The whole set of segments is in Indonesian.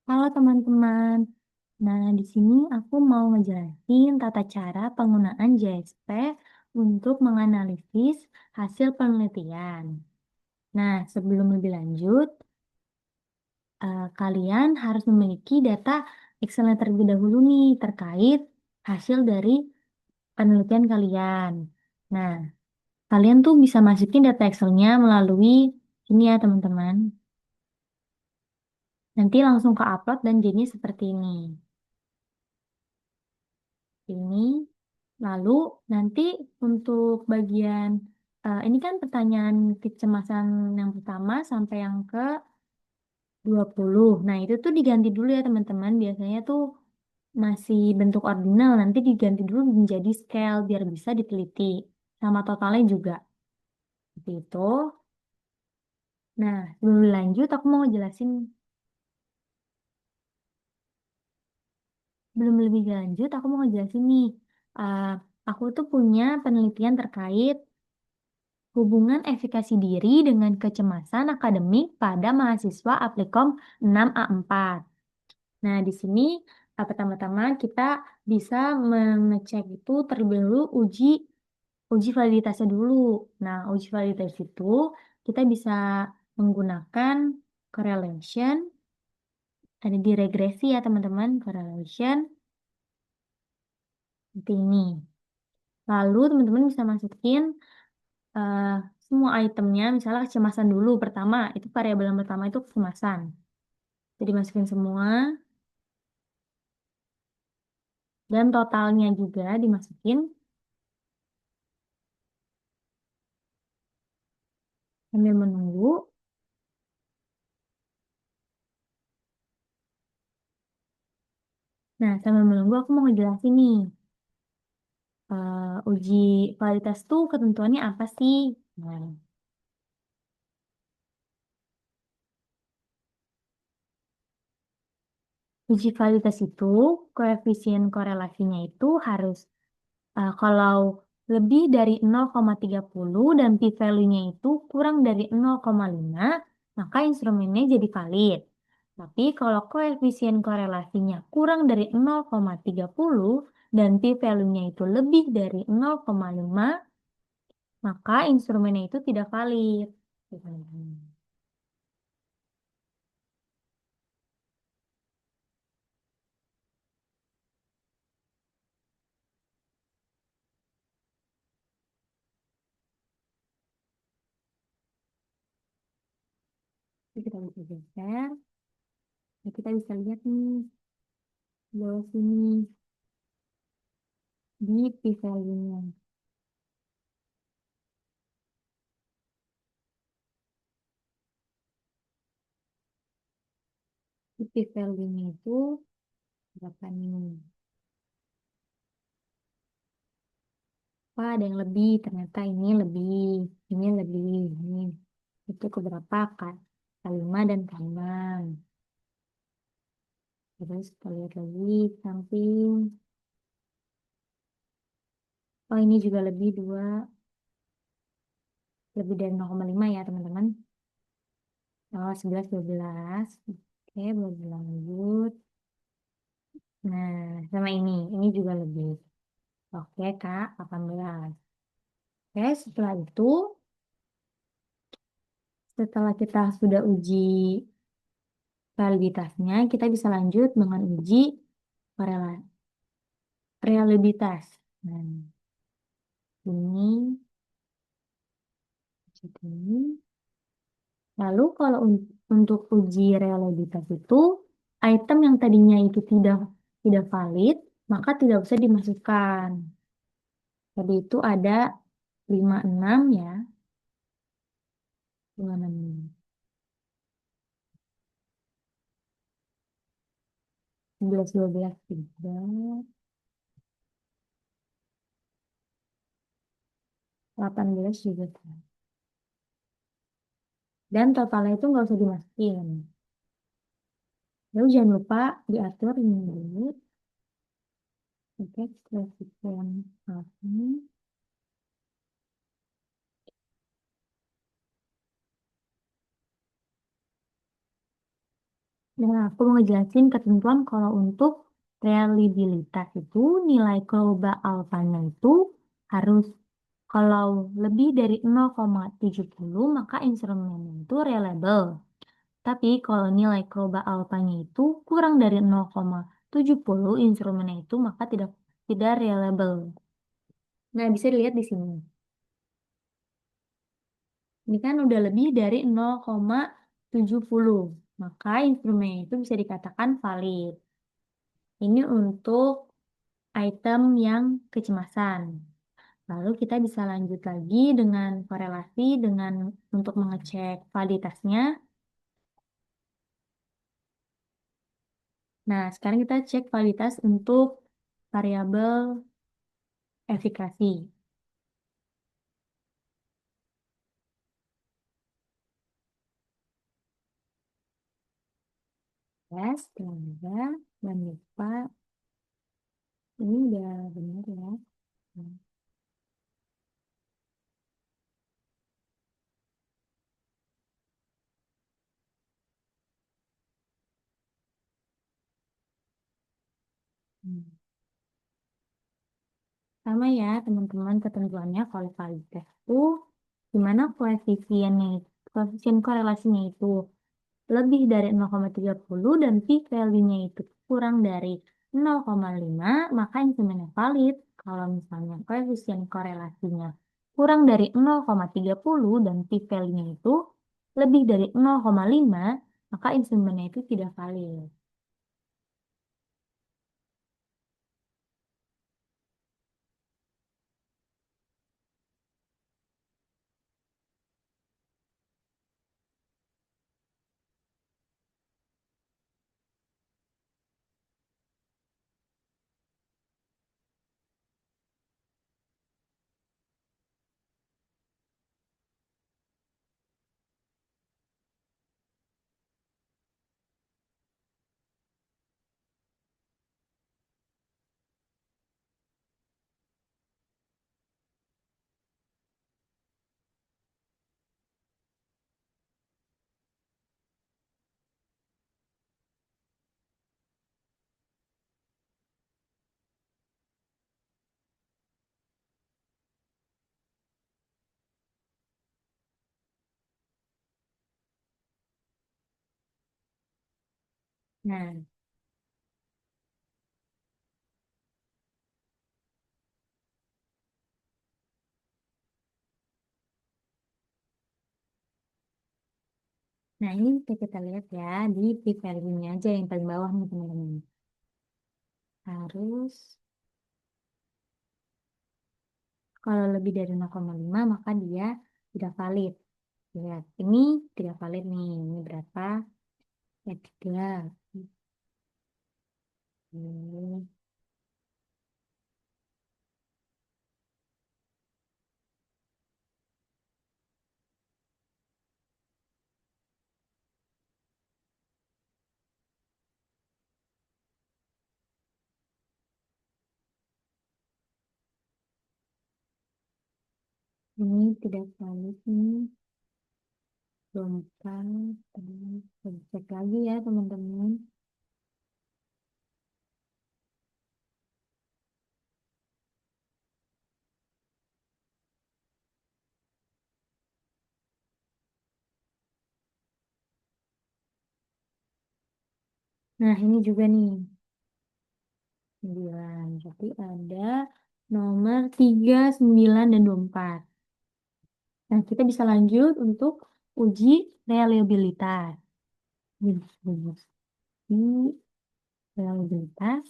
Halo teman-teman. Nah, di sini aku mau ngejelasin tata cara penggunaan JSP untuk menganalisis hasil penelitian. Nah, sebelum lebih lanjut, kalian harus memiliki data Excel terlebih dahulu nih terkait hasil dari penelitian kalian. Nah, kalian tuh bisa masukin data Excelnya melalui ini ya teman-teman. Nanti langsung ke upload dan jadinya seperti ini. Ini. Lalu nanti untuk bagian ini kan pertanyaan kecemasan yang pertama sampai yang ke 20. Nah, itu tuh diganti dulu ya teman-teman. Biasanya tuh masih bentuk ordinal, nanti diganti dulu menjadi scale biar bisa diteliti. Sama totalnya juga. Seperti itu. Nah, sebelum lanjut aku mau ngejelasin, belum lebih lanjut aku mau ngejelasin nih. Eh, aku tuh punya penelitian terkait hubungan efikasi diri dengan kecemasan akademik pada mahasiswa Applikom 6A4. Nah, di sini pertama-tama kita bisa mengecek itu terlebih dahulu uji validitasnya dulu. Nah, uji validitas itu kita bisa menggunakan correlation, ada di regresi ya teman-teman, correlation seperti ini. Lalu teman-teman bisa masukin eh, semua itemnya, misalnya kecemasan dulu pertama, itu variabel yang pertama itu kecemasan. Jadi masukin semua dan totalnya juga dimasukin sambil menunggu. Nah, sambil menunggu aku mau ngejelasin nih, uji validitas tuh ketentuannya apa sih? Nah, uji validitas itu koefisien korelasinya itu harus kalau lebih dari 0,30 dan p-value-nya itu kurang dari 0,5, maka instrumennya jadi valid. Tapi kalau koefisien korelasinya kurang dari 0,30 dan p-value-nya itu lebih dari 0,5, maka instrumennya itu tidak valid. Jadi kita bisa geser, ya kita bisa lihat nih, di bawah sini, di p-value-nya. Di p-value-nya itu berapa nih? Wah, ada yang lebih, ternyata ini lebih, ini itu keberapa kan? K5 dan K6. Terus kita lihat lagi samping. Oh, ini juga lebih lebih dari 0,5 ya teman-teman. Oh, 11, 12. Oke, boleh lanjut. Nah, sama ini juga lebih. Oke, Kak, 18. Oke, setelah kita sudah uji validitasnya, kita bisa lanjut dengan uji korelasi. Reliabilitas. Nah, ini, ini. Lalu kalau untuk uji reliabilitas itu, item yang tadinya itu tidak valid, maka tidak usah dimasukkan. Jadi itu ada 56 ya, 56. 11, 12, 3, 18 juga. Dan totalnya itu nggak usah dimasukin. Lalu jangan lupa diatur ini dulu. Oke, koefisien alfanya. Nah, aku mau ngejelasin ketentuan kalau untuk reliabilitas itu nilai global alfanya itu harus kalau lebih dari 0,70 maka instrumennya itu reliable. Tapi kalau nilai global alfanya itu kurang dari 0,70 instrumennya itu maka tidak reliable. Nah, bisa dilihat di sini. Ini kan udah lebih dari 0,70. Maka instrumennya itu bisa dikatakan valid. Ini untuk item yang kecemasan. Lalu kita bisa lanjut lagi dengan korelasi dengan untuk mengecek validitasnya. Nah, sekarang kita cek validitas untuk variabel efikasi. Yes, dan lupa. Ini udah benar ya. Hmm. Sama ya teman-teman ketentuannya kalau validitas itu dimana koefisien korelasinya itu lebih dari 0,30 dan p value-nya itu kurang dari 0,5 maka instrumennya valid. Kalau misalnya koefisien korelasinya kurang dari 0,30 dan p value-nya itu lebih dari 0,5 maka instrumennya itu tidak valid. Nah, ini kita lihat ya di p value-nya aja yang paling bawah nih teman-teman. Harus kalau lebih dari 0,5 maka dia tidak valid. Lihat, ini tidak valid nih. Ini berapa? Ya, 3. Oke. Ini tidak valid nih. Lompat. Cek lagi ya teman-teman. Nah, ini juga nih. 9. Jadi ada nomor 3, 9, dan 24. Nah, kita bisa lanjut untuk uji reliabilitas. Uji reliabilitas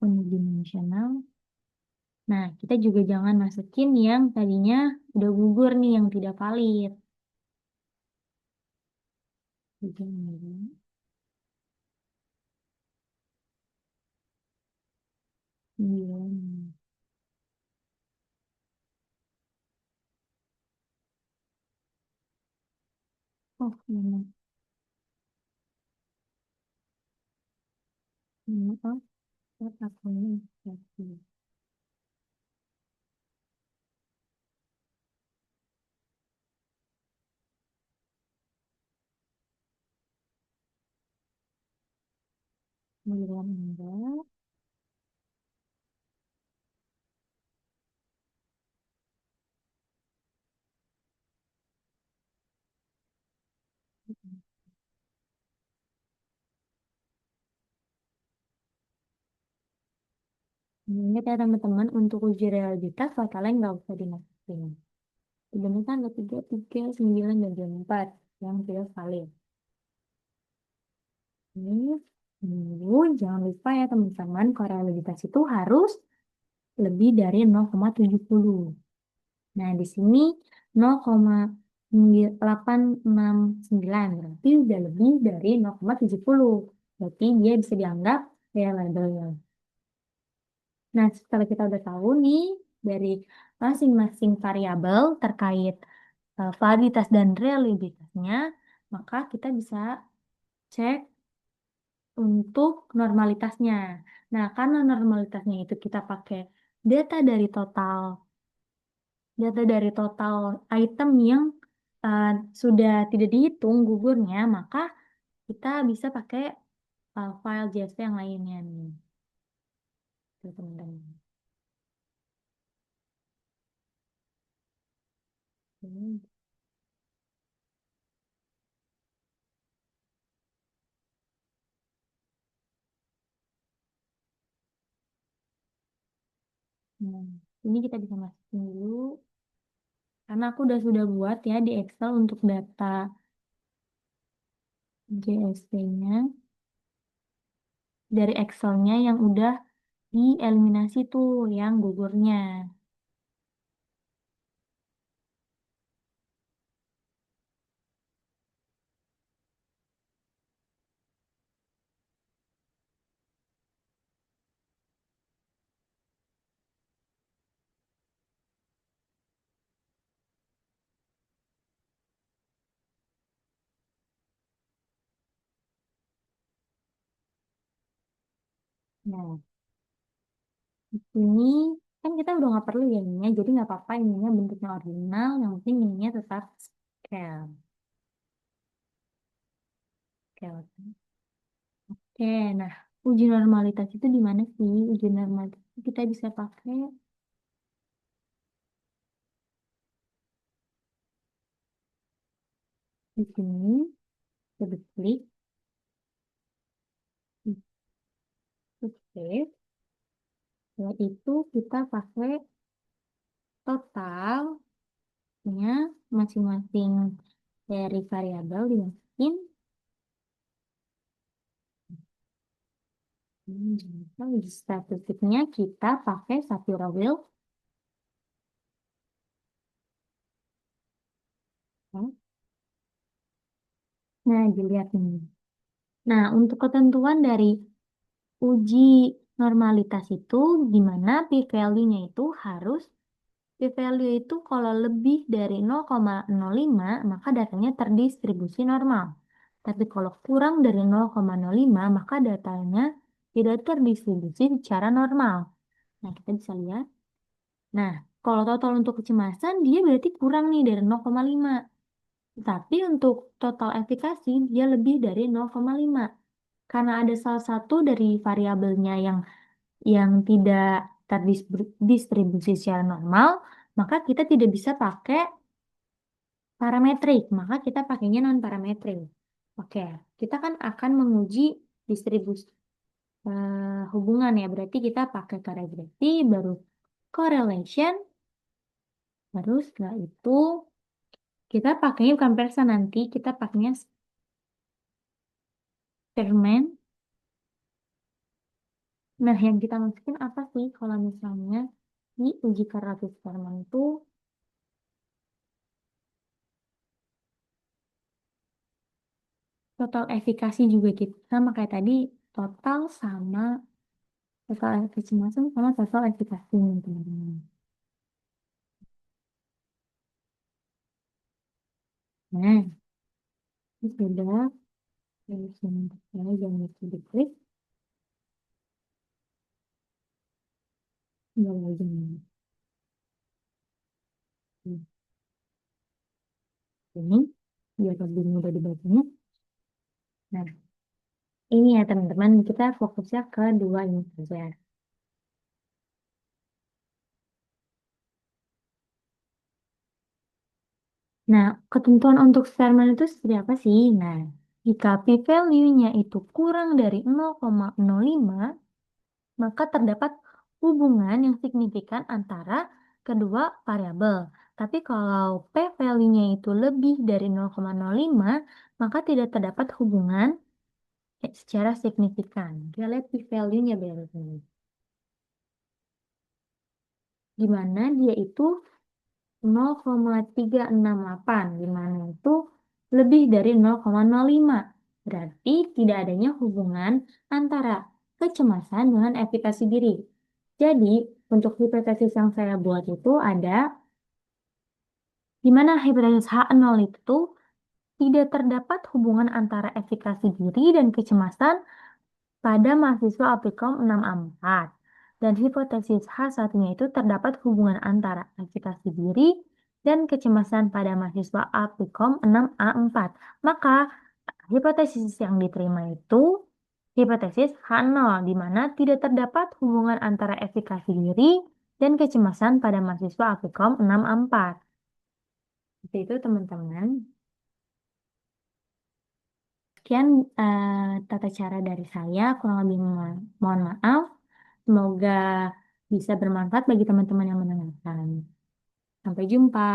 unidimensional. Nah, kita juga jangan masukin yang tadinya udah gugur nih, yang tidak valid. Tiga, 9. Oh, oh, aku ini. Giliran enggak. Ingat ya teman-teman, untuk uji realitas totalnya nggak usah dimasukin. Sebenarnya kan ada 3, 3, 9, dan 24 yang tidak valid. Ini, jangan lupa ya teman-teman, korealitas itu harus lebih dari 0,70. Nah, di sini 0,869 berarti udah lebih dari 0,70. Berarti dia bisa dianggap reliable. Nah, setelah kita udah tahu nih dari masing-masing variabel terkait validitas dan reliabilitasnya, maka kita bisa cek untuk normalitasnya. Nah, karena normalitasnya itu kita pakai data dari total item yang uh, sudah tidak dihitung gugurnya, maka kita bisa pakai file CSV yang lainnya nih, tuh, teman-teman. Hmm. Nah, ini kita bisa masukin dulu karena aku sudah buat ya di Excel untuk data JSP-nya dari Excel-nya yang udah dieliminasi tuh yang gugurnya. Nah, ini kan kita udah nggak perlu ya ininya, jadi nggak apa-apa ininya bentuknya original, yang penting ininya tetap scale. Scale. Oke, nah uji normalitas itu di mana sih? Uji normalitas itu kita bisa pakai di sini, double klik, save, yaitu kita pakai totalnya masing-masing dari variabel dimasukin. Di statistiknya kita pakai Shapiro Wheel. Nah, dilihat ini. Nah, untuk ketentuan dari uji normalitas itu gimana p-value-nya itu harus p-value itu kalau lebih dari 0,05 maka datanya terdistribusi normal. Tapi kalau kurang dari 0,05 maka datanya tidak terdistribusi secara normal. Nah, kita bisa lihat. Nah, kalau total untuk kecemasan dia berarti kurang nih dari 0,5. Tapi untuk total efikasi dia lebih dari 0,5. Karena ada salah satu dari variabelnya yang tidak terdistribusi secara normal, maka kita tidak bisa pakai parametrik, maka kita pakainya non parametrik. Oke, kita kan akan menguji distribusi hubungan ya, berarti kita pakai regressi, baru correlation, baru setelah itu kita pakainya bukan persen, nanti kita pakainya experiment. Nah, yang kita masukin apa sih kalau misalnya di uji karatus eksperimen itu total efikasi juga gitu. Sama kayak tadi, total sama total efikasi masuk sama total efikasi nih, teman-teman. Nah, ini sudah dari sini saya jangan lupa diklik nggak lagi nih. Ini biar lebih mudah dibacanya. Nah, Ini ya teman-teman, kita fokusnya ke dua ini saja. Nah, ketentuan untuk Sperman itu seperti apa sih? Nah, jika p-value-nya itu kurang dari 0,05, maka terdapat hubungan yang signifikan antara kedua variabel. Tapi kalau p-value-nya itu lebih dari 0,05, maka tidak terdapat hubungan secara signifikan. Kita lihat p-value-nya berapa. Di mana dia itu 0,368, di mana itu lebih dari 0,05. Berarti tidak adanya hubungan antara kecemasan dengan efikasi diri. Jadi, untuk hipotesis yang saya buat itu ada di mana hipotesis H0 itu tidak terdapat hubungan antara efikasi diri dan kecemasan pada mahasiswa Applikom 6A4. Dan hipotesis H1-nya itu terdapat hubungan antara efikasi diri dan kecemasan pada mahasiswa Applikom 6A4. Maka hipotesis yang diterima itu hipotesis H0, di mana tidak terdapat hubungan antara efikasi diri dan kecemasan pada mahasiswa Applikom 6A4. Seperti itu teman-teman. Sekian tata cara dari saya, kurang lebih mohon maaf. Semoga bisa bermanfaat bagi teman-teman yang mendengarkan. Sampai jumpa.